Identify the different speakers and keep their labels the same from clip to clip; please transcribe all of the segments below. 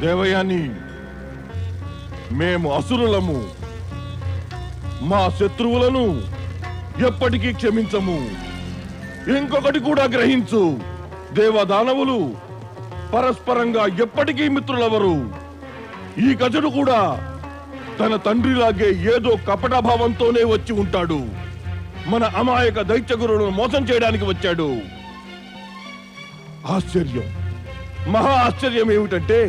Speaker 1: దేవయాని, మేము అసురులము. మా శత్రువులను ఎప్పటికీ క్షమించము. ఇంకొకటి కూడా గ్రహించు, దేవదానవులు పరస్పరంగా ఎప్పటికీ మిత్రులెవరు. ఈ గజుడు కూడా తన తండ్రిలాగే ఏదో కపటభావంతోనే వచ్చి ఉంటాడు. మన అమాయక దైత్యగురువులను మోసం చేయడానికి వచ్చాడు. ఆశ్చర్యం, మహా ఆశ్చర్యం ఏమిటంటే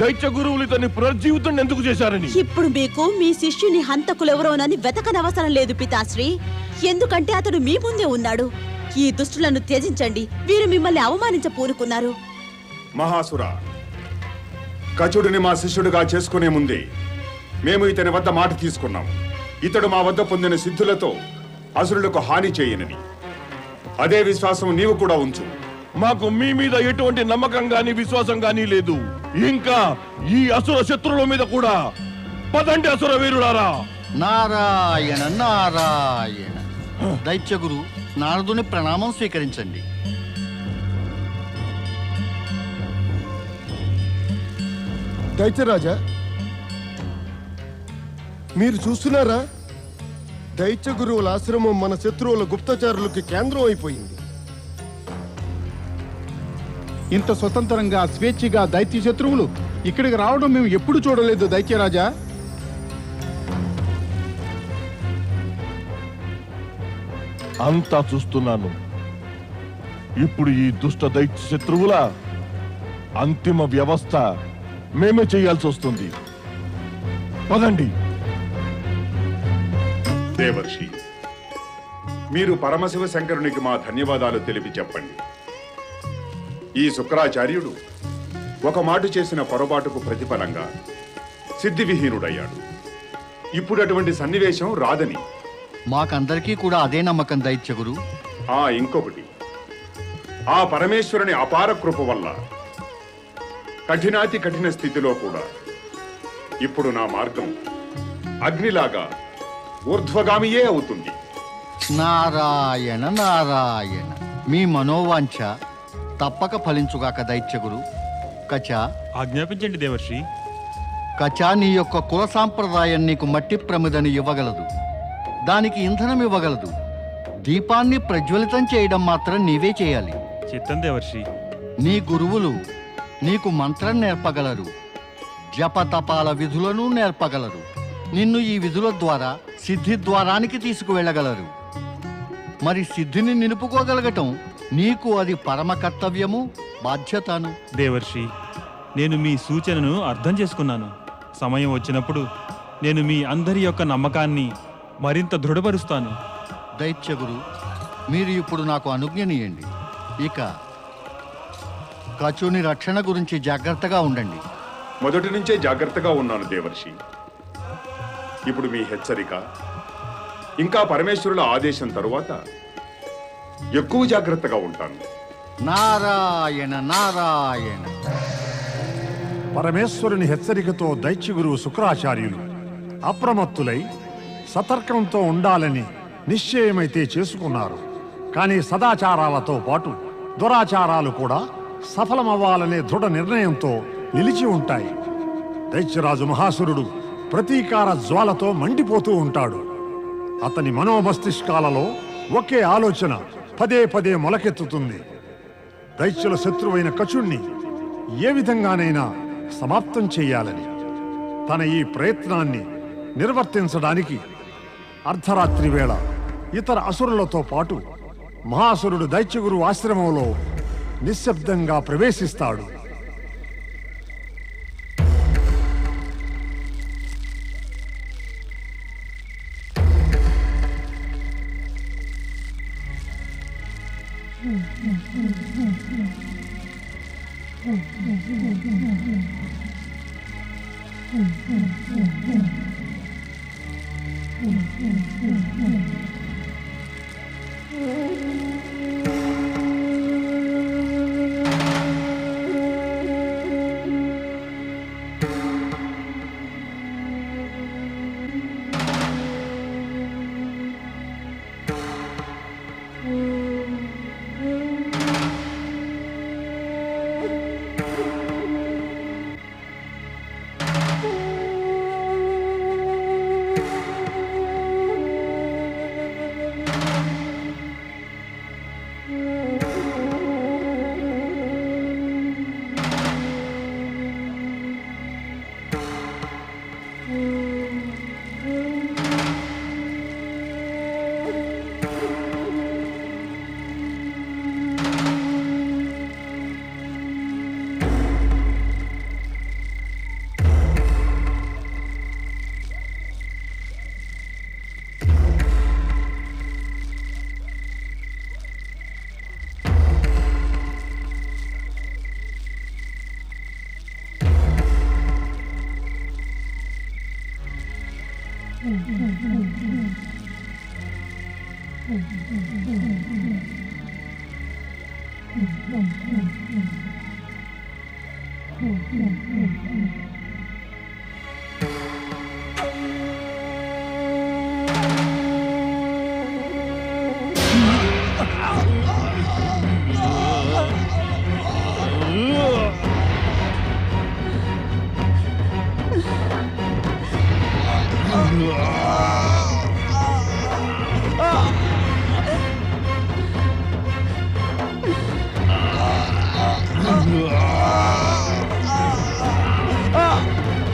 Speaker 1: దైత్య గురువులు ఇతన్ని పునర్జీవితం ఎందుకు చేశారని.
Speaker 2: ఇప్పుడు మీకు మీ శిష్యుని హంతకులెవరోనని వెతకనవసరం లేదు పితాశ్రీ. ఎందుకంటే అతడు మీ ముందే ఉన్నాడు. ఈ దుష్టులను త్యజించండి, వీరు మిమ్మల్ని అవమానించ పూనుకున్నారు.
Speaker 3: మహాసుర, కచుడిని మా శిష్యుడిగా చేసుకునే ముందే మేము ఇతని వద్ద మాట తీసుకున్నాం. ఇతడు మా వద్ద పొందిన సిద్ధులతో అసురులకు హాని చేయనని. అదే విశ్వాసం నీవు కూడా ఉంచు.
Speaker 1: మాకు మీ మీద ఎటువంటి నమ్మకం గాని విశ్వాసం గాని లేదు. ఇంకా ఈ అసుర శత్రువుల మీద కూడా. పదండి అసుర వీరులారా.
Speaker 4: నారాయణ నారాయణ. దైత్యగురు నారదుని ప్రణామం స్వీకరించండి.
Speaker 5: దైత్యరాజా, మీరు చూస్తున్నారా? దైత్య గురువుల ఆశ్రమం మన శత్రువుల గుప్తచారులకి కేంద్రం అయిపోయింది.
Speaker 6: ఇంత స్వతంత్రంగా స్వేచ్ఛగా దైత్య శత్రువులు ఇక్కడికి రావడం మేము ఎప్పుడు చూడలేదు దైత్యరాజా.
Speaker 1: అంతా చూస్తున్నాను. ఇప్పుడు ఈ దుష్ట దైత్య శత్రువుల అంతిమ వ్యవస్థ మేమే చేయాల్సి వస్తుంది. పదండి.
Speaker 3: దేవర్షి, మీరు పరమశివ శంకరునికి మా ధన్యవాదాలు తెలిపి చెప్పండి. ఈ శుక్రాచార్యుడు ఒక మాట చేసిన పొరపాటుకు ప్రతిఫలంగా సిద్ధివిహీనుడయ్యాడు. ఇప్పుడు అటువంటి సన్నివేశం రాదని.
Speaker 4: మాకందరికీ కూడా అదే నమ్మకం దైత్యగురు.
Speaker 3: ఇంకొకటి, ఆ పరమేశ్వరుని అపార కృప వల్ల కఠినాతి కఠిన స్థితిలో కూడా ఇప్పుడు నా మార్గం అగ్నిలాగా ఊర్ధ్వగామియే అవుతుంది.
Speaker 4: నారాయణ నారాయణ. మీ మనోవాంఛ తప్పక ఫలించుగాక దైత్యగురు. కచా,
Speaker 7: ఆజ్ఞాపించండి దేవర్షి.
Speaker 4: కచా, నీ యొక్క కుల సాంప్రదాయం నీకు మట్టి ప్రమిదని ఇవ్వగలదు, దానికి ఇంధనం ఇవ్వగలదు. దీపాన్ని ప్రజ్వలితం చేయడం మాత్రం నీవే చేయాలి.
Speaker 7: చిత్తం దేవర్షి.
Speaker 4: నీ గురువులు నీకు మంత్రం నేర్పగలరు, జపతపాల విధులను నేర్పగలరు. నిన్ను ఈ విధుల ద్వారా సిద్ధి ద్వారానికి తీసుకువెళ్ళగలరు. మరి సిద్ధిని నిలుపుకోగలగటం నీకు అది పరమ కర్తవ్యము, బాధ్యతను.
Speaker 7: దేవర్షి, నేను మీ సూచనను అర్థం చేసుకున్నాను. సమయం వచ్చినప్పుడు నేను మీ అందరి యొక్క నమ్మకాన్ని మరింత దృఢపరుస్తాను.
Speaker 4: దైత్యగురు, మీరు ఇప్పుడు నాకు అనుజ్ఞనీయండి. ఇక కచుని రక్షణ గురించి జాగ్రత్తగా ఉండండి.
Speaker 3: మొదటి నుంచే జాగ్రత్తగా ఉన్నాను దేవర్షి. ఇప్పుడు మీ హెచ్చరిక, ఇంకా పరమేశ్వరుల ఆదేశం తరువాత ఎక్కువ జాగ్రత్తగా ఉంటాను.
Speaker 4: నారాయణ నారాయణ.
Speaker 8: పరమేశ్వరుని హెచ్చరికతో దైత్యగురువు శుక్రాచార్యులు అప్రమత్తులై సతర్కంతో ఉండాలని నిశ్చయమైతే చేసుకున్నారు. కానీ సదాచారాలతో పాటు దురాచారాలు కూడా సఫలమవ్వాలనే దృఢ నిర్ణయంతో నిలిచి ఉంటాయి. దైత్యరాజు మహాసురుడు ప్రతీకార జ్వాలతో మండిపోతూ ఉంటాడు. అతని మనోమస్తిష్కాలలో ఒకే ఆలోచన పదే పదే మొలకెత్తుతుంది. దైత్యుల శత్రువైన కచుణ్ణి ఏ విధంగానైనా సమాప్తం చేయాలని. తన ఈ ప్రయత్నాన్ని నిర్వర్తించడానికి అర్ధరాత్రి వేళ ఇతర అసురులతో పాటు మహాసురుడు దైత్యగురు ఆశ్రమంలో నిశ్శబ్దంగా ప్రవేశిస్తాడు.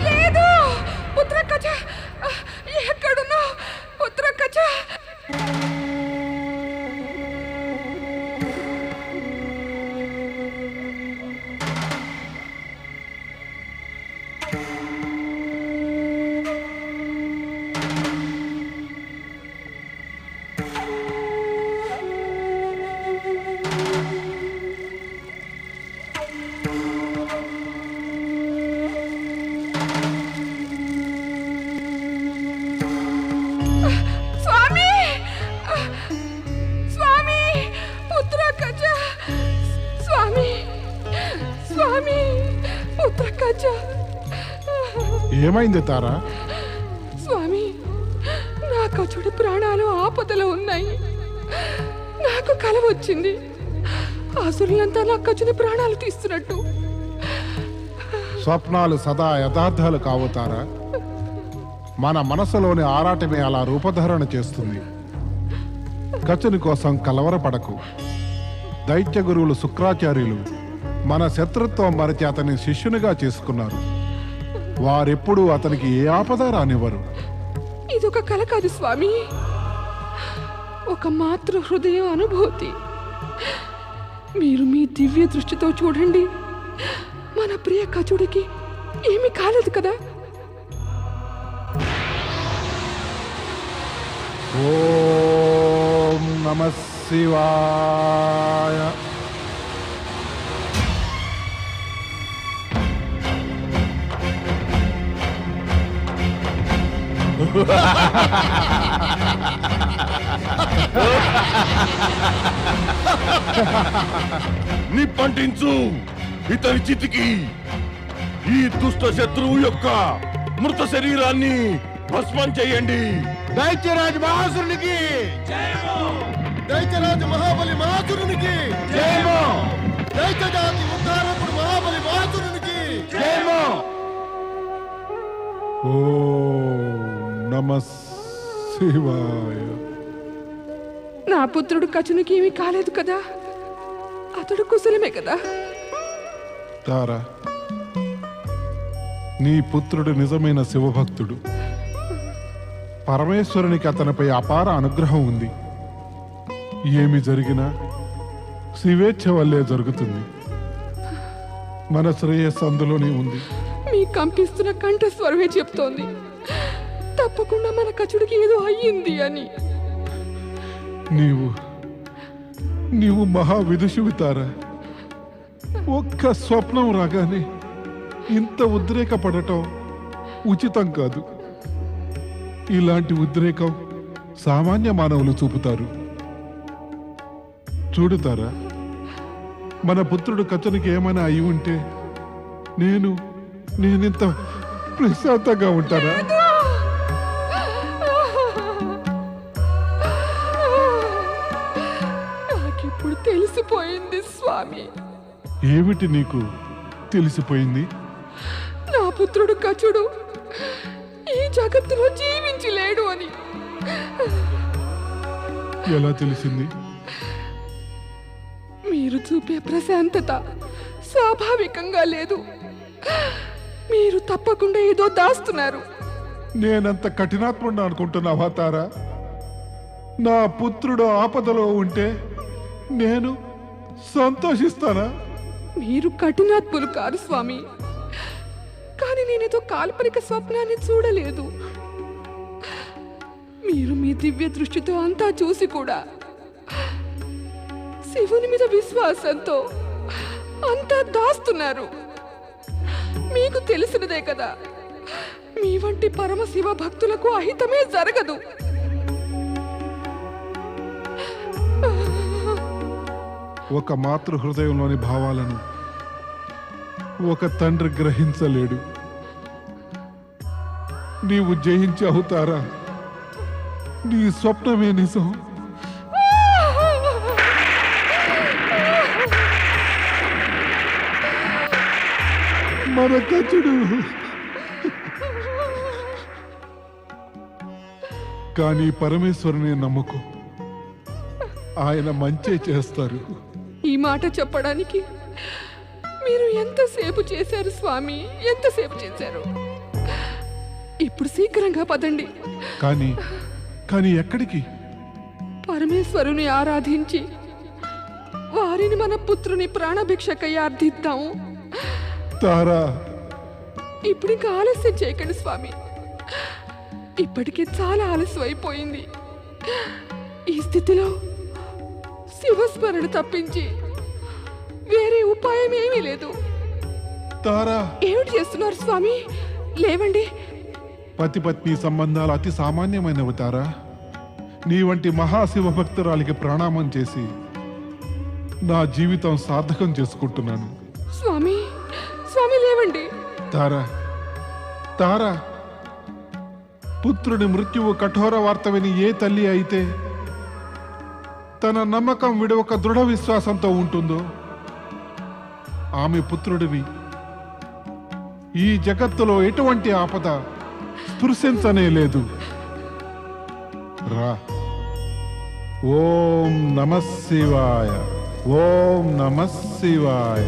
Speaker 9: లేదు పుత్రకజ, ఎక్కడున్నా పుత్రకజ? స్వామి, స్వామి, పుత్రకజ, స్వామి, స్వామి, పుత్రకజ.
Speaker 6: ఏమైంది తారా?
Speaker 9: స్వామి, నా కచుడి ప్రాణాలు ఆపదలో ఉన్నాయి. నాకు కల వచ్చింది. ఆసురులంతా నా కచుని ప్రాణాలు తీస్తున్నట్టు.
Speaker 6: స్వప్నాలు సదా యథార్థాలు కావుతారా? మన మనసులోని ఆరాటమే అలా రూపధారణ చేస్తుంది. కచుని కోసం కలవరపడకు. దైత్య గురువులు శుక్రాచార్యులు మన శత్రుత్వం మరచి అతని శిష్యునిగా చేసుకున్నారు. వారెప్పుడూ అతనికి ఏ ఆపద రానివ్వరు.
Speaker 9: ఇదొక కల కాదు స్వామి, ఒక మాతృ హృదయ అనుభూతి. మీరు మీ దివ్య దృష్టితో చూడండి, మన ప్రియ కచుడికి ఏమీ కాలేదు కదా.
Speaker 6: ఓం నమః శివాయ.
Speaker 1: నిప్పంటించు ఇతని చితికి. ఈ దుష్ట శత్రువు యొక్క మృత శరీరాన్ని భస్మం చేయండి.
Speaker 5: దైత్యరాజు మహాసురునికి, దైత్యరాజు మహాబలి మహాసురునికి, దైత్య జాతి ఉద్ధారకుడు మహాబలి మహాసురునికి.
Speaker 6: ఓం నమః శివాయ.
Speaker 9: నా పుత్రుడు కచునికి ఏమీ కాలేదు కదా, అతడు కుశలమే కదా.
Speaker 6: తారా, నీ పుత్రుడు నిజమైన శివభక్తుడు. పరమేశ్వరునికి అతనిపై అపార అనుగ్రహం ఉంది. ఏమి జరిగినా శివేచ్ఛ వల్లే జరుగుతుంది. మన శ్రేయస్సు అందులోనే ఉంది.
Speaker 9: మీ కంపిస్తున్న కంఠస్వరమే చెప్తోంది, తప్పకుండా మన కచుడికి ఏదో అయ్యింది అని.
Speaker 6: నీవు మహావిదుషువితారా. ఒక్క స్వప్నం రాగానే ఇంత ఉద్రేకపడటం ఉచితం కాదు. ఇలాంటి ఉద్రేకం సామాన్య మానవులు చూపుతారు. చూడుతారా, మన పుత్రుడు కచునికి ఏమైనా అయి ఉంటే నేనింత ప్రశాంతంగా ఉంటానా?
Speaker 9: నాకిప్పుడు తెలిసిపోయింది స్వామి.
Speaker 6: ఏమిటి నీకు తెలిసిపోయింది?
Speaker 9: నా పుత్రుడు కచుడు ఈ జగత్తులో జీవించి లేడు అని.
Speaker 6: ఎలా తెలిసింది?
Speaker 9: మీరు చూపే ప్రశాంతత స్వాభావికంగా లేదు. మీరు తప్పకుండా ఏదో దాస్తున్నారు.
Speaker 6: నేనంత కఠినాత్ముడిని అనుకుంటున్నావా తారా? నా పుత్రుడు ఆపదలో ఉంటే నేను సంతోషిస్తానా?
Speaker 9: మీరు కఠినాత్ములు కాదు స్వామి, కానీ నేనేదో కాల్పనిక స్వప్నాన్ని చూడలేదు. మీరు మీ దివ్య దృష్టితో అంతా చూసి కూడా శివుని మీద విశ్వాసంతో అంతా దాస్తున్నారు. మీకు తెలిసినదే కదా, మీ వంటి పరమశివ భక్తులకు అహితమే జరగదు.
Speaker 6: ఒక మాతృ హృదయంలోని భావాలను ఒక తండ్రి గ్రహించలేడు. నీవు జయించావు తారా, నీ స్వప్నమే నిజం. మన కచుడు కానీ పరమేశ్వరుని నమ్మకం, ఆయన మంచే చేస్తారు.
Speaker 9: ఈ మాట చెప్పడానికి మీరు ఎంతసేపు చేశారు స్వామి, ఎంతసేపు చేశారు? ఇప్పుడు శీఘ్రంగా పదండి.
Speaker 6: కానీ ఎక్కడికి?
Speaker 9: పరమేశ్వరుని ఆరాధించి వారిని మన పుత్రుని ప్రాణభిక్షకై అర్థిద్దాము.
Speaker 6: తారా,
Speaker 9: ఇప్పుడు ఇంకా ఆలస్యం చేయకండి స్వామి, ఇప్పటికే చాలా ఆలస్యం అయిపోయింది. ఈ స్థితిలో శివస్మరణ తప్పించి వేరే ఉపాయం ఏమీ లేదు.
Speaker 6: తారా,
Speaker 9: ఏమిటి చేస్తున్నారు స్వామి? లేవండి.
Speaker 6: పతి పత్ని సంబంధాలు అతి సామాన్యమైనవి తారా. నీ వంటి మహాశివ భక్తురాలికి ప్రణామం చేసి నా జీవితం సార్థకం చేసుకుంటున్నాను.
Speaker 9: స్వామి, స్వామి లేవండి.
Speaker 6: తారా, తారా, పుత్రుని మృత్యువు కఠోర వార్త విని ఏ తల్లి అయితే తన నమ్మకం విడవక దృఢ విశ్వాసంతో ఉంటుందో ఆమె పుత్రుడివి ఈ జగత్తులో ఎటువంటి ఆపద స్పృశించనే లేదు. రా. ఓం నమః శివాయ, ఓం నమః శివాయ.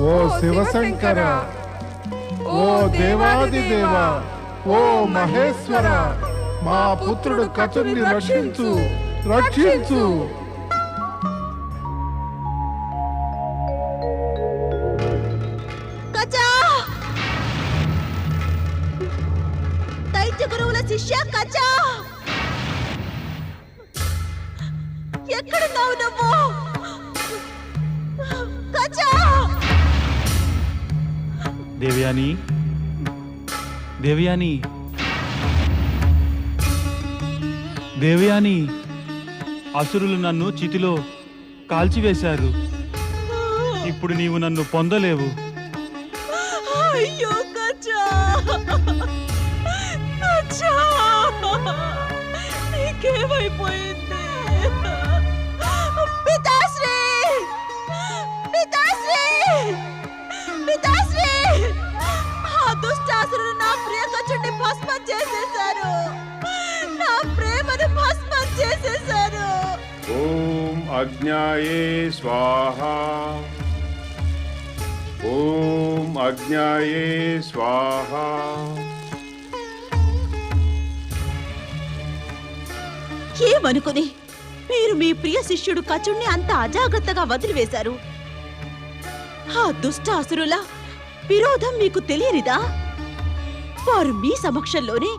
Speaker 6: ఓ శివశంకర, ఓ దేవాదిదేవ, ఓ మహేశ్వర, మా పుత్రుడు కచుని రక్షించు, రక్షించు.
Speaker 2: కచా! దైత్య గురువుల శిష్య కచా! ఎక్కడున్నావు నువ్వు? కచా!
Speaker 7: దేవయాని, దేవయాని, దేవయాని, అసురులు నన్ను చితిలో కాల్చివేశారు. ఇప్పుడు నీవు నన్ను పొందలేవు.
Speaker 2: అయ్యో కచా! కచా! నీకేమైపోయింది? పితాశ్రీ! పితాశ్రీ! పితాశ్రీ! ఆ దుష్టాసురులు నా ప్రియ కచుడిని భస్మం చేసేశారు. నా ప్రేమను భస్మం చేసేశారు.
Speaker 3: ఓం అజ్ఞాయే స్వాహ, ఓం అజ్ఞాయే స్వాహ.
Speaker 2: ఏమనుకుని మీరు మీ ప్రియ శిష్యుడు కచుణ్ణి అంత అజాగ్రత్తగా వదిలివేశారు? ఆ దుష్ట అసురుల విరోధం మీకు తెలియనిదా? వారు మీ సమక్షంలోనే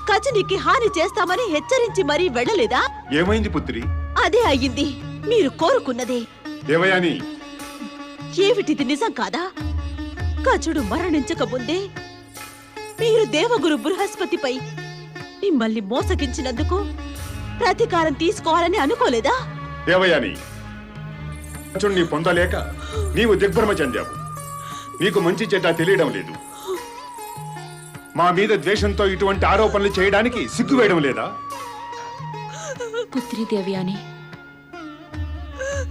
Speaker 2: కచునికి హాని చేస్తామని హెచ్చరించి మరీ వెళ్ళలేదా?
Speaker 3: ఏమైంది పుత్రి?
Speaker 2: అదే అయ్యింది మీరు కోరుకున్నదే.
Speaker 3: దేవయాని,
Speaker 2: ఏమిటిది నిజం కాదా? కచుడు మరణించక ముందే మీరు దేవగురు బృహస్పతిపై మిమ్మల్ని మోసగించినందుకు ప్రతీకారం తీసుకోవాలని అనుకోలేదా?
Speaker 3: దేవయాని, కచుడిని పొందలేక నీవు దిగ్భ్రమ చెందావు. నీకు మంచి చెడ్డ తెలియడం లేదు. మా మీద ద్వేషంతో ఇటువంటి ఆరోపణలు చేయడానికి సిగ్గు వేయడం లేదా?
Speaker 10: పుత్రి దేవయాని,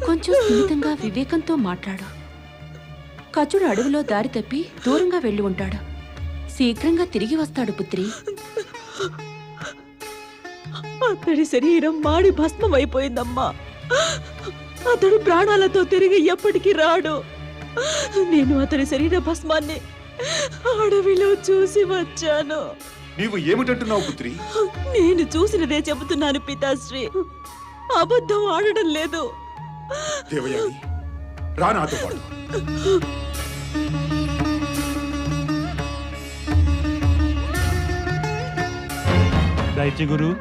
Speaker 10: కొంచెం సున్నితంగా వివేకంతో మాట్లాడు. కచుడు అడవిలో దారి తప్పి దూరంగా వెళ్ళి ఉంటాడు. శీఘ్రంగా తిరిగి వస్తాడు పుత్రి.
Speaker 2: అతడి శరీరం మాడి భస్మమైపోయిందమ్మా. అతడు ప్రాణాలతో తిరిగి ఎప్పటికీ రాడు. నేను అతడి శరీర భస్మాన్ని అడవిలో చూసి వచ్చాను.
Speaker 3: నీవు ఏమిటంటున్నావు పుత్రి?
Speaker 2: నేను చూసినదే చెబుతున్నాను పితాశ్రీ, అబద్ధం ఆడడం లేదు.
Speaker 3: దేవయాని, రా నాతో పాటు.
Speaker 7: దైత్యగురు,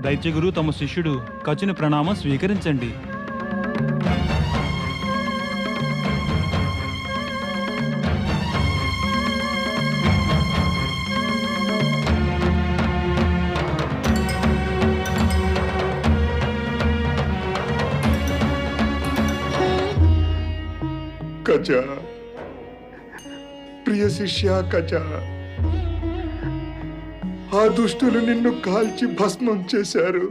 Speaker 7: దైత్యగురు తమ శిష్యుడు కచుని ప్రణామం స్వీకరించండి.
Speaker 3: కజ, ప్రియ శిష్య కజ, ఆ దుష్టులు నిన్ను కాల్చి భస్మం చేశారు.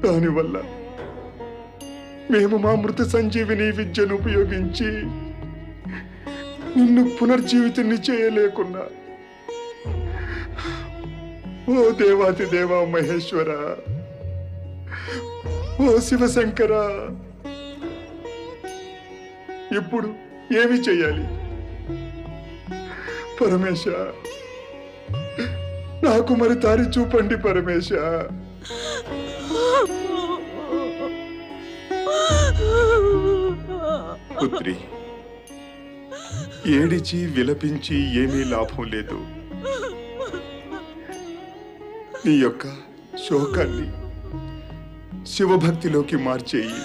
Speaker 3: దానివల్ల మేము మా మృత సంజీవిని విద్యను ఉపయోగించి నిన్ను పునర్జీవితాన్ని చేయలేకున్నా. ఓ దేవాతి దేవా మహేశ్వర, ఓ శివశంకర, ఇప్పుడు ఏమి చెయ్యాలి? పరమేశ, నాకు మరి దారి చూపండి పరమేశ. పుత్రి, ఏడిచి విలపించి ఏమీ లాభం లేదు. నీ యొక్క శోకాన్ని శివభక్తిలోకి మార్చేయి.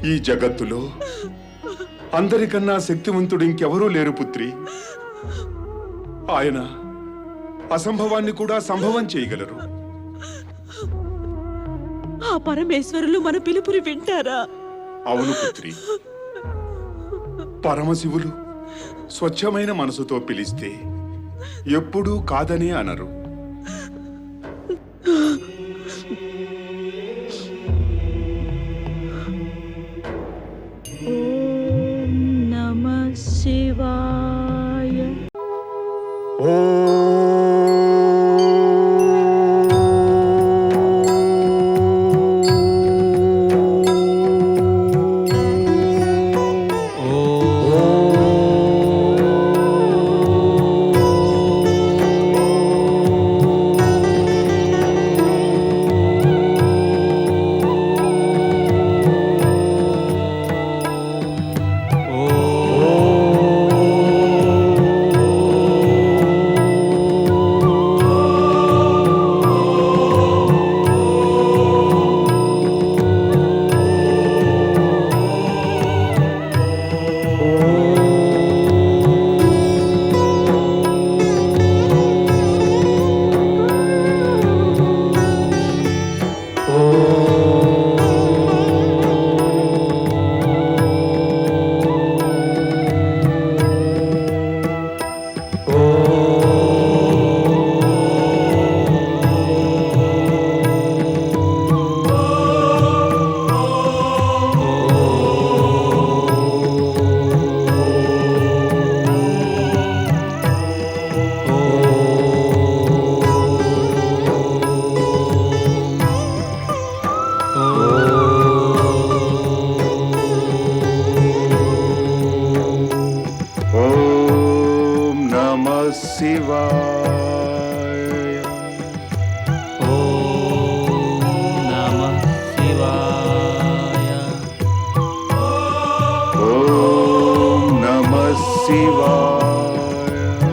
Speaker 3: ఈ జగత్తులో అందరికన్నా శక్తివంతుడు ఇంకెవరూ లేరు పుత్రి. ఆయన అసంభవాన్ని కూడా సంభవం చేయగలరు.
Speaker 2: ఆ పరమేశ్వరులు మన పిలుపుని వింటారా?
Speaker 3: అవును పుత్రి, పరమశివులు స్వచ్ఛమైన మనసుతో పిలిస్తే ఎప్పుడూ కాదనే అనరు.
Speaker 2: ఓం నమః శివాయ.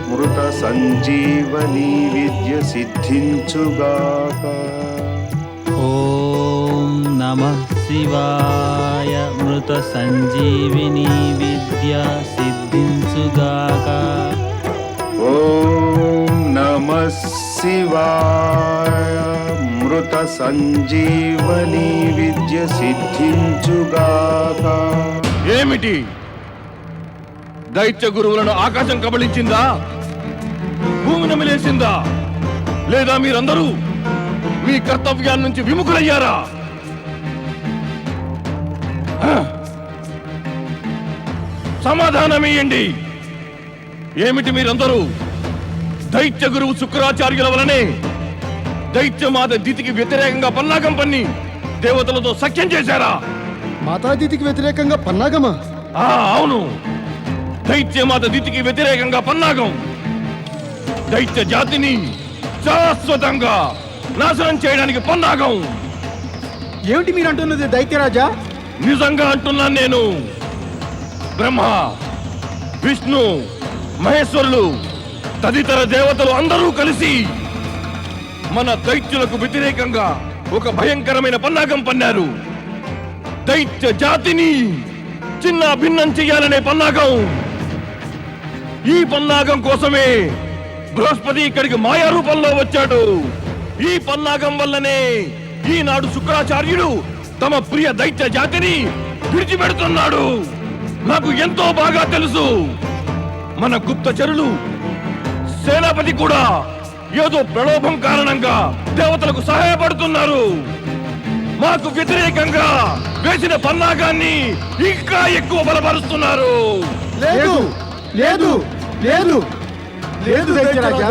Speaker 3: మృత సంజీవని విద్య సిద్ధించుగాక.
Speaker 11: ఓం నమః శివాయ, మృత సంజీవిని విద్య సిద్ధించుగాక.
Speaker 3: ఓం నమః శివాయ, మృత సంజీవని విద్య సిద్ధించుగాక.
Speaker 1: ఏమిటి? దైత్య గురువులను ఆకాశం కబళించిందా? భూమి నమిలేసిందా? లేదా మీరందరూ మీ కర్తవ్యాన్ని నుంచి విముఖులయ్యారా? సమాధానమియండి. ఏమిటి మీరందరూ దైత్య గురువు శుక్రాచార్యుల వలనే దైత్యమాత దితికి వ్యతిరేకంగా పన్నాగం పన్ని దేవతలతో సఖ్యం చేశారా?
Speaker 5: మాతాదితికి వ్యతిరేకంగా పన్నాగమా?
Speaker 1: అవును, దైత్యమాత దితికి వ్యతిరేకంగా పన్నాగం. దైత్య జాతిని శాశ్వతంగా నాశనం చేయడానికి పన్నాగం.
Speaker 11: ఏమిటి మీరు అంటున్నది దైత్యరాజా?
Speaker 1: నిజంగా అంటున్నాను నేను. బ్రహ్మ, విష్ణు, మహేశ్వరులు తదితర దేవతలు అందరూ కలిసి మన దైత్యులకు వ్యతిరేకంగా ఒక భయంకరమైన పన్నాగం పన్నారు. దైత్య జాతిని చిన్న భిన్నం చెయ్యాలనే పన్నాగం. ఈ పన్నాగం కోసమే బృహస్పతి ఇక్కడికి మాయా రూపంలో వచ్చాడు. ఈ పన్నాగం వల్లనే ఈనాడు శుక్రాచార్యుడు తమ ప్రియ దైత్య జాతిని విడిచిపెడుతున్నాడు. నాకు ఎంతో బాగా తెలుసు. మన గుప్తచరులు సేనాపతి కూడా ఏదో ప్రలోభం కారణంగా దేవతలకు సహాయపడుతున్నారు. మాకు వ్యతిరేకంగా వేసిన పన్నాగాన్ని ఇంకా ఎక్కువ బలపరుస్తున్నారు.
Speaker 5: లేదు లేదు లేదు లేదు దైత్యరాజా,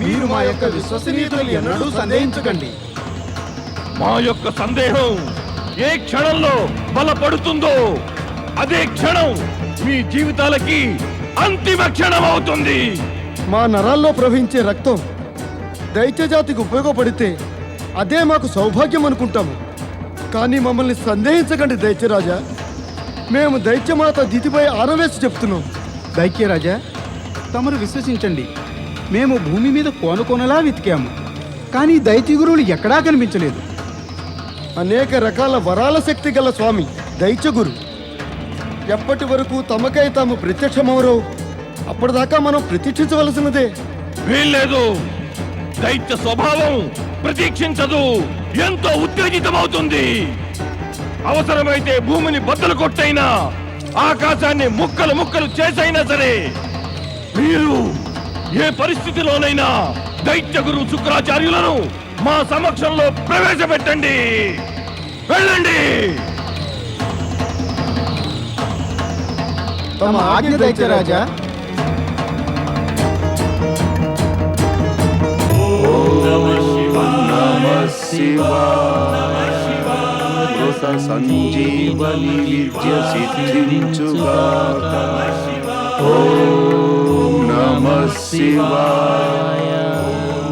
Speaker 5: మీరు మా యొక్క విశ్వసనీయతను ఎన్నడూ సందేహించకండి.
Speaker 1: మా యొక్క సందేహం ఏ క్షణంలో బలపడుతుందో అదే క్షణం మీ జీవితాలకి అంతిమ క్షణం అవుతుంది.
Speaker 5: మా నరాల్లో ప్రవహించే రక్తం దైత్య జాతికి ఉపయోగపడితే అదే మాకు సౌభాగ్యం అనుకుంటాము. కానీ మమ్మల్ని సందేహించకండి దైత్యరాజా. మేము దైత్యమాత దితిపై ఆనవేసి చెప్తున్నాం.
Speaker 11: దైత్యరాజా, తమరు విశ్వసించండి, మేము భూమి మీద కోనలా వెతికాము, కానీ దైత్య గురువులు ఎక్కడా కనిపించలేదు.
Speaker 5: అనేక రకాల వరాల శక్తి గల స్వామి దైత్యగురు ఎప్పటి వరకు తమకై తాము ప్రత్యక్షమవరో అప్పటిదాకా మనం ప్రతీక్షించవలసినదే.
Speaker 1: వీల్లేదు. దైత్య స్వభావం ప్రతీక్షించదు, ఎంతో ఉత్తేజితమవుతుంది. అవసరమైతే భూమిని బద్దలు కొట్టైనా ఆకాశాన్ని ముక్కలు ముక్కలు చేసైనా సరే మీరు ఏ పరిస్థితిలోనైనా దైత్య గురు శుక్రాచార్యులను మా సమక్షంలో ప్రవేశపెట్టండి. వెళ్ళండి.
Speaker 5: తమ ఆజ్ఞ దైత్యరాజా.
Speaker 12: సంజీవని విద్య సిద్ధించుగాక. ఓం నమః శివాయ.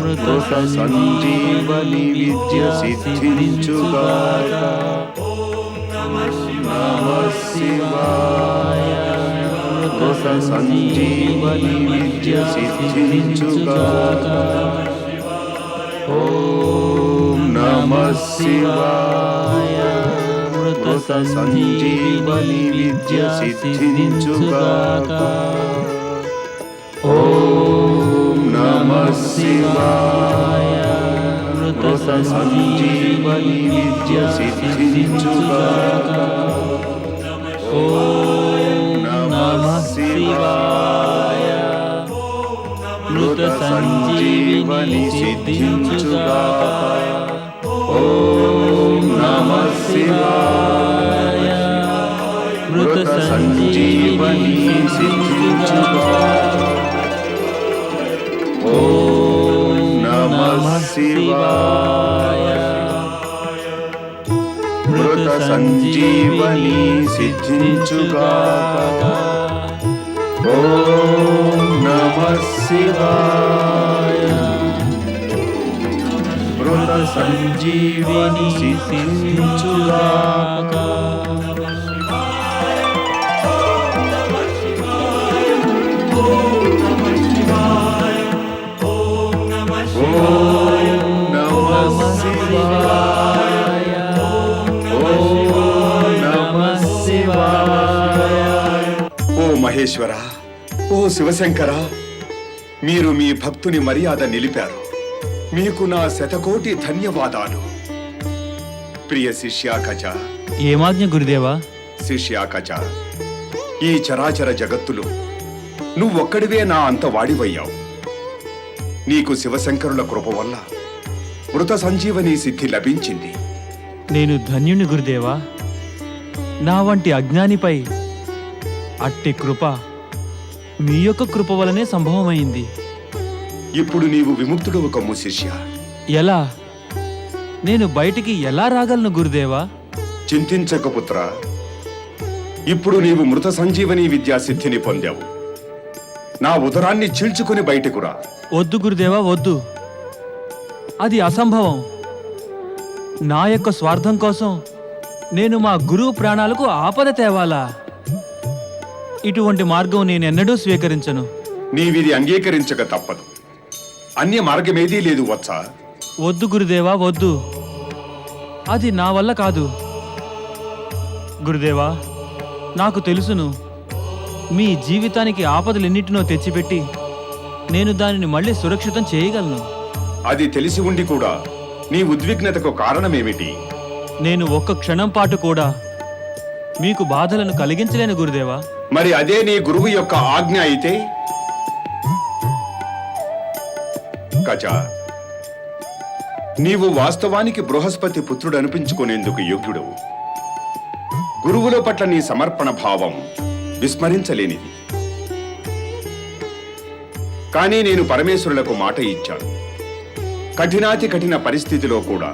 Speaker 12: మృత సంజీవని విద్య సిద్ధించుగాక. నమః శివాయ. మృత సంజీవని విద్య సిద్ధించుగాక. ఓం నమః శివాయ. మృత సంజీవని విద్య సిద్ధించుగాక. ఓం నమః శివాయ. మృత సంజీవని విద్య సిద్ధించుగాక. ఓం నమః శివాయ. మృత సంజీవని సిద్ధించుగాక. ఓం నమః శివాయ. మృత సంజీవని సిద్ధించుగాక. ఓం నమః శివాయ. మృత సంజీవని సిద్ధించుగాక. ఓం నమః శివాయ. మృత సంజీవని సిద్ధించుగాక. ఓ మహేశ్వర, ఓ శివశంకర, మీరు మీ భక్తుని మర్యాద నిలిపారు. మీకు నా శతకోటి ధన్యవాదాలు. ప్రియ శిష్యాకజ.
Speaker 7: ఏమాజ్ఞ గురుదేవా?
Speaker 3: శిష్యాకజ, ఈ చరాచర జగత్తులో నువ్వొక్కడివే నా అంత వాడివయ్యావు. నీకు శివశంకరుల కృప వల్ల మృత సంజీవని సిద్ధి లభించింది.
Speaker 7: నేను ధన్యుని గురుదేవా. నా వంటి అజ్ఞానిపై అట్టి కృప మీ యొక్క కృప వలనే సంభవమైంది.
Speaker 3: ఇప్పుడు నీవు విముక్తుడవు కమ్ము శిష్య.
Speaker 7: ఎలా? నేను బయటికి ఎలా రాగలను గురుదేవా?
Speaker 3: చింతించక పుత్ర, ఇప్పుడు నీవు మృత సంజీవని విద్యా సిద్ధిని పొందావు. నా ఉదరాన్ని చీల్చుకుని బయటకు రా.
Speaker 7: వద్దు గురుదేవా, వద్దు. అది అసంభవం. నా యొక్క స్వార్థం కోసం నేను మా గురువు ప్రాణాలకు ఆపద తేవాలా? ఇటువంటి మార్గం నేనెన్నడూ స్వీకరించను.
Speaker 3: నీవిది అంగీకరించక తప్పదు. అన్య మార్గమేదీ లేదు వత్సా.
Speaker 7: వద్దు గురుదేవా, వద్దు. అది నా వల్ల కాదు. గురుదేవా, నాకు తెలుసును, మీ జీవితానికి ఆపదలెన్నిటినో తెచ్చిపెట్టి నేను దానిని మళ్ళీ సురక్షితం చేయగలను.
Speaker 3: అది తెలిసి ఉండి కూడా నీ ఉద్విగ్నతకు కారణమేమిటి?
Speaker 7: నేను ఒక్క క్షణం పాటు కూడా మీకు బాధలను కలిగించలేను గురుదేవా.
Speaker 3: మరి అదే నీ గురువు యొక్క ఆజ్ఞ అయితే? కచ, నీవు వాస్తవానికి బృహస్పతి పుత్రుడు అనిపించుకునేందుకు యోగ్యుడవు. గురువుల పట్ల నీ సమర్పణ భావం విస్మరించలేనిది. కానీ నేను పరమేశ్వరులకు మాట ఇచ్చాను. కఠినాతి కఠిన పరిస్థితిలో కూడా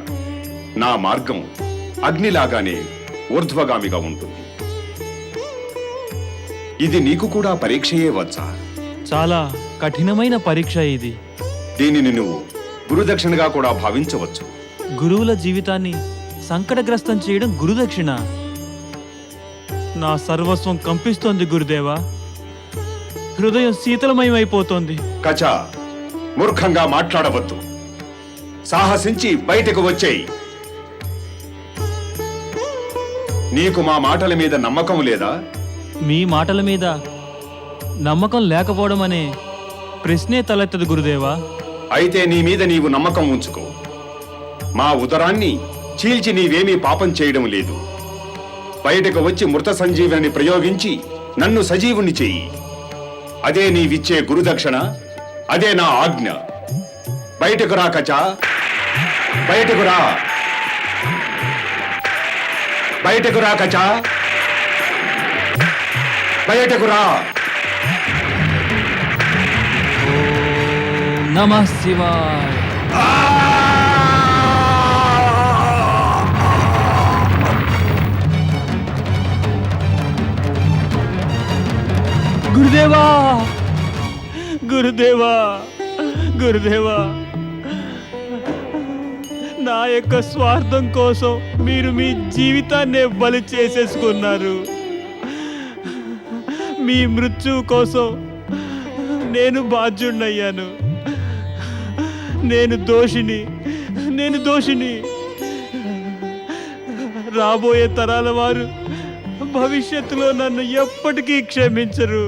Speaker 3: నా మార్గం అగ్నిలాగానే ఊర్ధ్వగామిగా ఉంటుంది. ఇది నీకు కూడా పరీక్షయే వచ్చా?
Speaker 7: చాలా కఠినమైన పరీక్ష ఇది.
Speaker 3: దీనిని నువ్వు గురుదక్షిణగా కూడా భావించవచ్చు.
Speaker 7: గురువుల జీవితాన్ని సంకటగ్రస్తం చేయడం గురుదక్షిణ. నా సర్వస్వం కంపిస్తోంది గురుదేవా. హృదయం శీతలమయమైపోతోంది.
Speaker 3: కచ, మూర్ఖంగా మాట్లాడవద్దు. సాహసించి బయటకు వచ్చేయి. నీకు మా మాటల మీద నమ్మకం లేదా?
Speaker 7: మీ మాటల మీద నమ్మకం లేకపోవడం అనే ప్రశ్నే తలెత్తదు గురుదేవా.
Speaker 3: అయితే నీ మీద నీవు నమ్మకం ఉంచుకో. మా ఉదరాన్ని చీల్చి నీవేమీ పాపం చేయడం లేదు. బయటకు వచ్చి మృత సంజీవని ప్రయోగించి నన్ను సజీవుని చెయ్యి. అదే నీవిచ్చే గురుదక్షిణ, అదే నా ఆజ్ఞ. బయటకు రా కచ, బయటకు రా. బయటకు రా కచ, బయటకు రా.
Speaker 7: నమః శివాయ. గురుదేవా, గురుదేవా, గురుదేవా, నా యొక్క స్వార్థం కోసం మీరు మీ జీవితాన్నే బలి చేసేసుకున్నారు. మీ మృత్యువు కోసం నేను బాధ్యుణ్ణయ్యాను. నేను దోషిని. రాబోయే తరాల వారు భవిష్యత్తులో నన్ను ఎప్పటికీ క్షమించరు.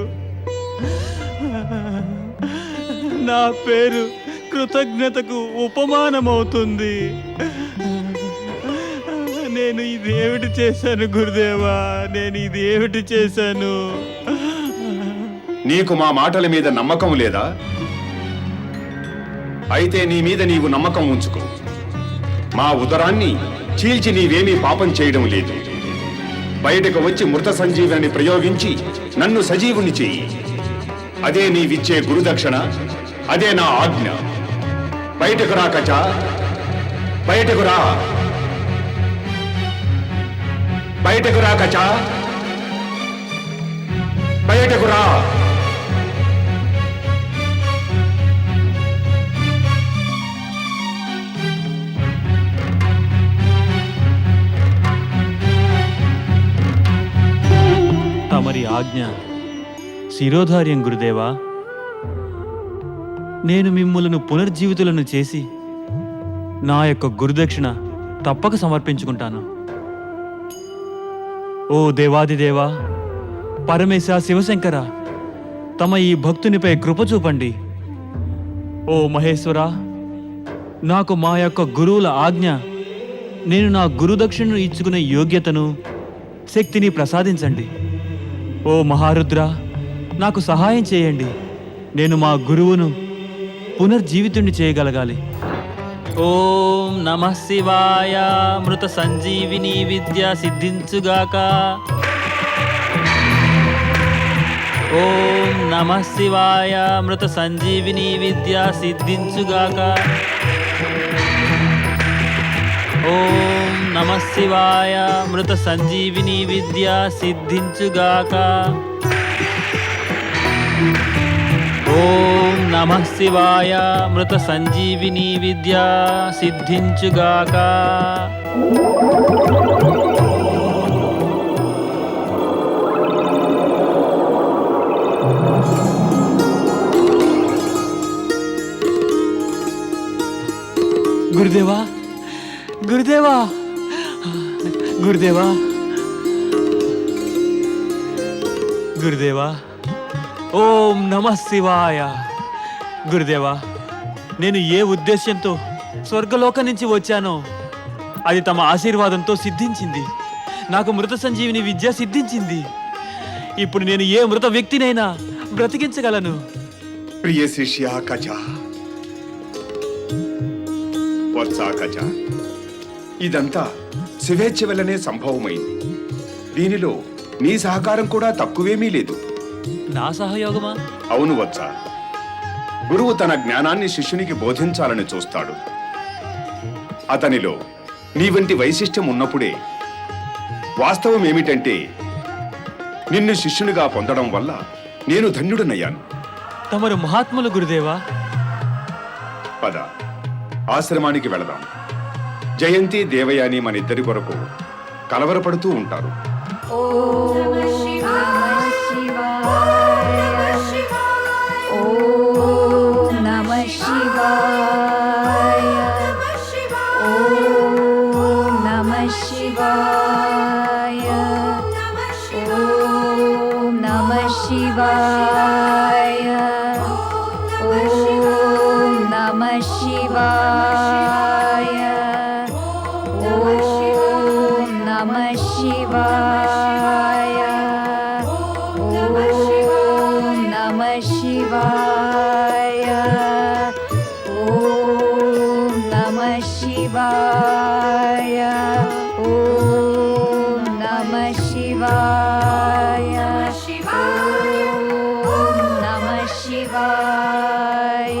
Speaker 7: నా పేరు కృతజ్ఞతకు ఉపమానమవుతుంది. నేను ఇదేమిటి చేశాను గురుదేవా? నేను ఇదేమిటి చేశాను?
Speaker 3: నీకు మా మాటల మీద నమ్మకం లేదా? అయితే నీ మీద నీవు నమ్మకం ఉంచుకో. మా ఉదరాన్ని చీల్చి నీవేమీ పాపం చేయడం లేదు. బయటకు వచ్చి మృత సంజీవని ప్రయోగించి నన్ను సజీవుని చెయ్యి. అదే నీవిచ్చే గురుదక్షిణ, అదే నా ఆజ్ఞ. బయటకు రా కచ, బయటకు రా. బయటకు రా కచ, బయటకు రా.
Speaker 7: తమరి ఆజ్ఞ శిరోధార్యం గురుదేవా. నేను మిమ్ములను పునర్జీవితులను చేసి నా యొక్క గురుదక్షిణ తప్పక సమర్పించుకుంటాను. ఓ దేవాదిదేవా, పరమేశ శివశంకర, తమ ఈ భక్తునిపై కృప చూపండి. ఓ మహేశ్వర, నాకు మా యొక్క గురువుల ఆజ్ఞ, నేను నా గురుదక్షిణను ఇచ్చుకునే యోగ్యతను, శక్తిని ప్రసాదించండి. ఓ మహారుద్ర, నాకు సహాయం చేయండి. నేను మా గురువును పునర్జీవితుణ్ణి చేయగలగాలి. ఓం నమః శివాయ. మృత సంజీవిని విద్య సిద్ధించుగాక. ఓం నమః శివాయ. మృత సంజీవిని విద్య సిద్ధించుగాక. ఓం నమః శివాయ. మృత సంజీవిని విద్య సిద్ధించుగాక. ఓం నమః శివాయ. మృత సంజీవిని విద్య సిద్ధించుగాక. గురుదేవా, గురుదేవా, గురుదేవా, గురుదేవా. ఓం నమః శివాయ. గురుదేవా, నేను ఏ ఉద్దేశ్యంతో స్వర్గలోకం నుంచి వచ్చానో అది తమ ఆశీర్వాదంతో సిద్ధించింది. నాకు మృత సంజీవిని విద్య సిద్ధించింది. ఇప్పుడు నేను ఏ మృత వ్యక్తినైనా బ్రతికించగలను.
Speaker 12: ప్రియ శిష్య కజ, వత్సా కజ, ఇదంతా శివేచ్ఛ వల్లనే సంభవమైంది. దీనిలో నీ సహకారం కూడా తక్కువేమీ లేదు.
Speaker 7: నా సహయోగమా?
Speaker 12: అవును వత్స, గురువు తన జ్ఞానాన్ని శిష్యునికి బోధించాలని చూస్తాడు. అతనిలో నీ వంటి వైశిష్ట్యం ఉన్నప్పుడే, వాస్తవం ఏమిటంటే నిన్ను శిష్యునిగా పొందడం వల్ల నేను ధన్యుడనయ్యాను.
Speaker 7: తమరు మహాత్ములు గురుదేవా.
Speaker 12: పద, ఆశ్రమానికి వెళదాం. జయంతి, దేవయాని మన ఇద్దరి కొరకు కలవరపడుతూ ఉంటారు.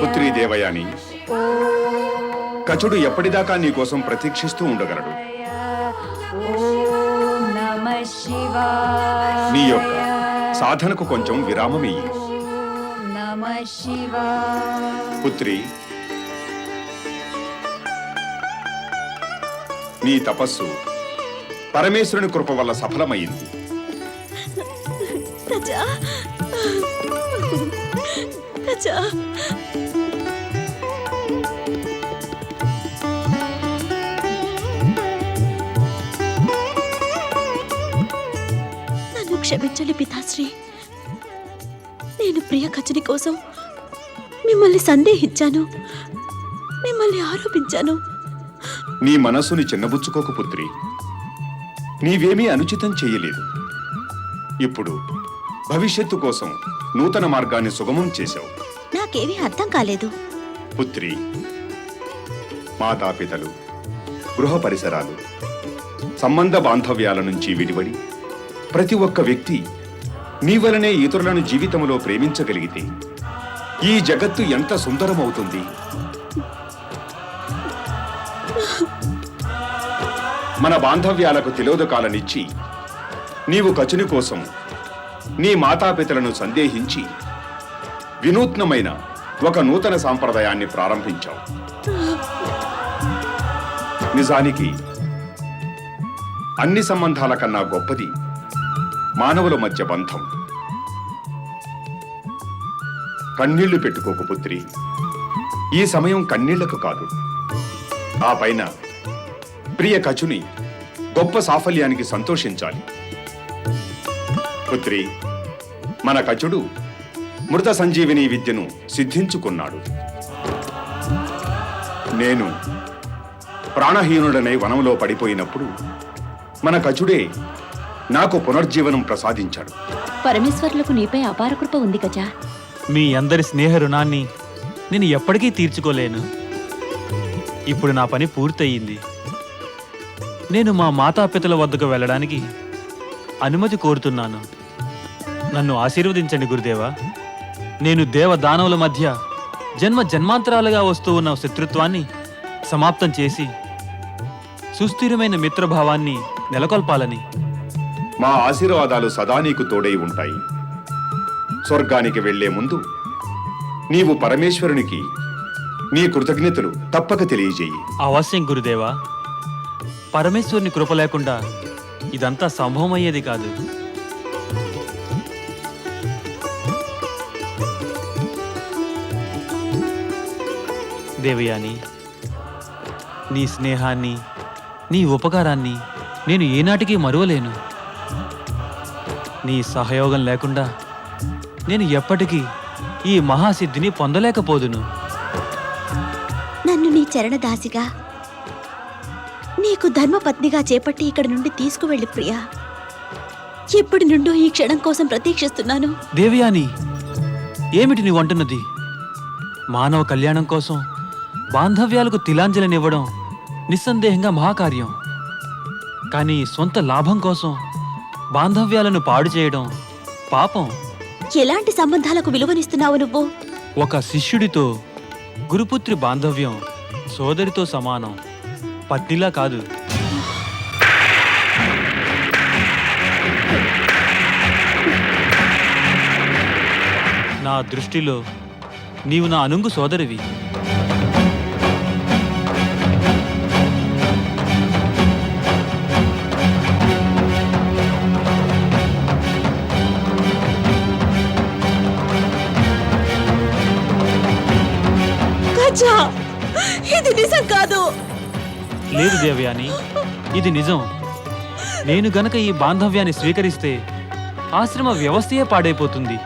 Speaker 12: పుత్రి దేవయాని, కచుడు ఎప్పటిదాకా నీ కోసం ప్రతీక్షిస్తూ ఉండగలడు. నీ యొక్క సాధనకు కొంచెం విరామమియ్యి. పుత్రి, నీ తపస్సు పరమేశ్వరుని కృప వల్ల సఫలమైంది.
Speaker 2: కజా, కజా, నన్ను క్షమించండి పితాశ్రీ. నేను ప్రియ కచుని కోసం మిమ్మల్ని సందేహించాను, మిమ్మల్ని ఆరోపించాను.
Speaker 12: నీ మనస్సుని చిన్నబుచ్చుకోకు పుత్రి. నీవేమీ అనుచితం చేయలేదు. ఇప్పుడు భవిష్యత్తు కోసం నూతన మార్గాన్ని సుగమం చేశావు.
Speaker 2: నాకేమీ అర్థం కాలేదు.
Speaker 12: పుత్రి, మాతాపితలు, గృహ పరిసరాలు, సంబంధ బాంధవ్యాల నుంచి విడివడి ప్రతి ఒక్క వ్యక్తి నీ వలనే ఇతరులను జీవితంలో ప్రేమించగలిగితే ఈ జగత్తు ఎంత సుందరమవుతుంది. మన బాంధవ్యాలకు తిలోదకాలనిచ్చి నీవు కచుని కోసం నీ మాతాపితలను సందేహించి వినూత్నమైన ఒక నూతన సాంప్రదాయాన్ని ప్రారంభించావు. నిజానికి అన్ని సంబంధాల కన్నా గొప్పది మానవుల మధ్య బంధం. కన్నీళ్లు పెట్టుకోకు పుత్రి. ఈ సమయం కన్నీళ్లకు కాదు. ఆ పైన ప్రియ కచుని గొప్ప సాఫల్యానికి సంతోషించాలి. పుత్రి, మన కచుడు మృత సంజీవిని విద్యను సిద్ధించుకున్నాడు. నేను ప్రాణహీనుడనై వనంలో పడిపోయినప్పుడు మన కచుడే నాకు పునర్జీవనం ప్రసాదించాడు.
Speaker 10: పరమేశ్వరులకు నీపై అపార కృప ఉంది గజా.
Speaker 7: మీ అందరి స్నేహ రుణాన్ని నేను ఎప్పటికీ తీర్చుకోలేను. ఇప్పుడు నా పని పూర్తయింది. నేను మా మాతాపితల వద్దకు వెళ్ళడానికి అనుమతి కోరుతున్నాను. నన్ను ఆశీర్వదించండి గురుదేవా. నేను దేవదానవుల మధ్య జన్మ జన్మాంతరాలుగా వస్తూ ఉన్న శత్రుత్వాన్ని సమాప్తం చేసి సుస్థిరమైన మిత్రభావాన్ని నెలకొల్పాలని.
Speaker 12: మా ఆశీర్వాదాలు సదా నీకు తోడై ఉంటాయి. స్వర్గానికి వెళ్లే ముందు నీవు పరమేశ్వరునికి నీ కృతజ్ఞతలు తప్పక తెలియజేయి.
Speaker 7: అవశ్యం గురుదేవా. పరమేశ్వరుని కృప లేకుండా ఇదంతా సంభవమయ్యేది కాదు. దేవయాని, నీ స్నేహాన్ని, నీ ఉపకారాన్ని నేను ఏనాటికి మరువలేను. నీ సహయోగం లేకుండా నేను ఎప్పటికీ ఈ మహాసిద్ధిని పొందలేకపోదును.
Speaker 2: నన్ను నీ చరణదాసిగా, నీకు ధర్మపత్నిగా చేపట్టి ఇక్కడి నుండి తీసుకువెళ్ళి ప్రియా. ఎప్పటి నుండో ఈ క్షణం కోసం ప్రతీక్షిస్తున్నాను.
Speaker 13: దేవయాని, ఏమిటి నీవు అంటున్నది? మానవ కళ్యాణం కోసం బాంధవ్యాలకు తిలాంజలినివ్వడం నిస్సందేహంగా మహాకార్యం. కానీ సొంత లాభం కోసం బాంధవ్యాలను పాడు చేయడం పాపం.
Speaker 2: ఎలాంటి సంబంధాలకు విలువనిస్తున్నావు నువ్వు?
Speaker 13: ఒక శిష్యుడితో గురుపుత్రి బాంధవ్యం సోదరితో సమానం, పత్నిలా కాదు. నా దృష్టిలో నీవు నా అనుంగు సోదరివి.
Speaker 2: గజా, ఇది నిజం కాదు.
Speaker 13: లేదు దేవయాని, ఇది నిజం. నేను గనక ఈ బాంధవ్యాన్ని స్వీకరిస్తే ఆశ్రమ వ్యవస్థయే పాడైపోతుంది.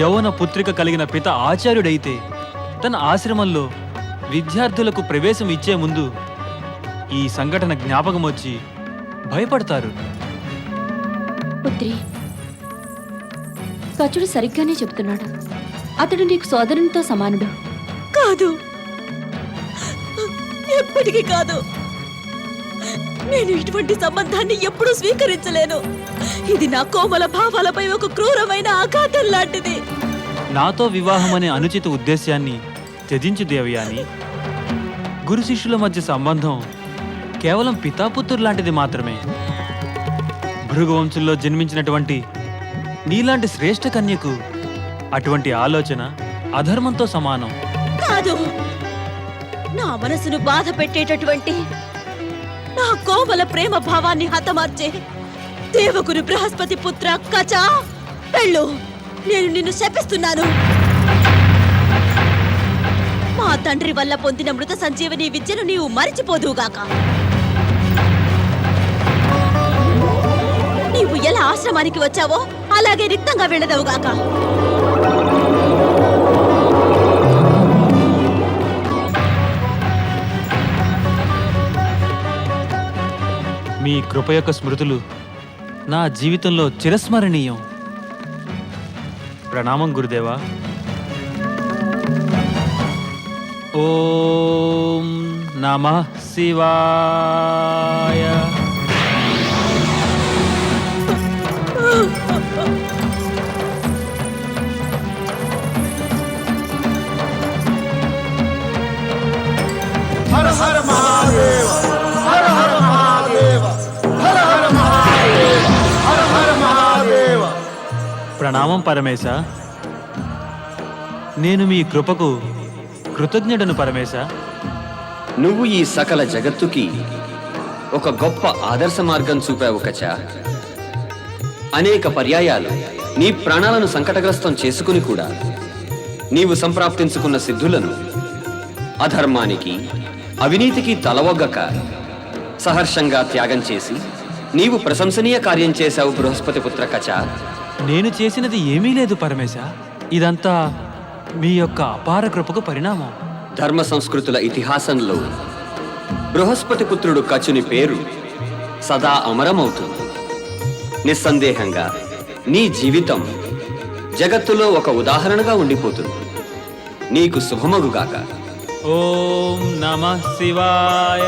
Speaker 13: యౌవన పుత్రిక కలిగిన పిత ఆచార్యుడైతే తన ఆశ్రమంలో విద్యార్థులకు ప్రవేశం ఇచ్చే ముందు ఈ సంఘటన జ్ఞాపకం వచ్చి భయపడతారు.
Speaker 10: పుత్రి, కచుడు సరిగ్గానే చెప్తున్నాడు. అతడు నీకు సోదరునితో సమానుడు.
Speaker 2: కాదు, ఎప్పటికీ కాదు. నేను ఇటువంటి సంబంధాన్ని ఎప్పుడూ స్వీకరించలేను. ఇది నా కోమల భావాలపై ఒక క్రూరమైన ఆఘాతం లాంటిది.
Speaker 13: నాతో వివాహం అనే అనుచిత ఉద్దేశ్యాన్ని త్యజించు దేవయాని. గురు శిష్యుల మధ్య సంబంధం కేవలం పితాపుత్రులు లాంటిది మాత్రమే. భృగువంశంలో జన్మించినటువంటి నీలాంటి శ్రేష్ఠ కన్యకు అటువంటి ఆలోచన అధర్మంతో సమానం.
Speaker 2: కాదు, నా మనసును బాధ పెట్టేటటువంటి నా కోమల ప్రేమ భావాన్ని హతమార్చే దేవగురు బృహస్పతి పుత్ర కచా, వెళ్ళు. నేను నిన్ను శపిస్తున్నాను. మా తండ్రి వల్ల పొందిన మృత సంజీవని విద్యను నీవు మరిచిపోదువుగాక. నీవు ఎలా ఆశ్రమానికి వచ్చావో అలాగే రిక్తంగా వెళ్ళదవుగాక.
Speaker 13: మీ కృప యొక్క స్మృతులు నా జీవితంలో చిరస్మరణీయం. ప్రణామం గురుదేవా. ఓం నమః శివాయ.
Speaker 5: హర హర మహాదేవ, హర హర మహాదేవ, హర హర మహాదేవ, హర హర మహాదేవ.
Speaker 13: ప్రణామం పరమేశ. నేను మీ కృపకు కృతజ్ఞుడను పరమేశ.
Speaker 14: నువ్వు ఈ సకల జగత్తుకి ఒక గొప్ప ఆదర్శ మార్గం చూపావు కచా. అనేక పర్యాయాలు నీ ప్రాణాలను సంకటగ్రస్తం చేసుకుని కూడా నీవు సంప్రాప్తించుకున్న సిద్ధులను అధర్మానికి, అవినీతికి తలవొగ్గక సహర్షంగా త్యాగం చేసి నీవు ప్రశంసనీయ కార్యం చేశావు బృహస్పతి పుత్ర కచా.
Speaker 13: నేను చేసినది ఏమీ లేదు పరమేశ. ఇదంతా మీ యొక్క అపార కృపకు పరిణామం.
Speaker 14: ధర్మ సంస్కృతుల ఇతిహాసంలో బృహస్పతి పుత్రుడు కచుని పేరు సదా అమరమవుతుంది. నిస్సందేహంగా నీ జీవితం జగత్తులో ఒక ఉదాహరణగా ఉండిపోతుంది. నీకు శుభమగుగాక.
Speaker 13: ఓం నమః శివాయ.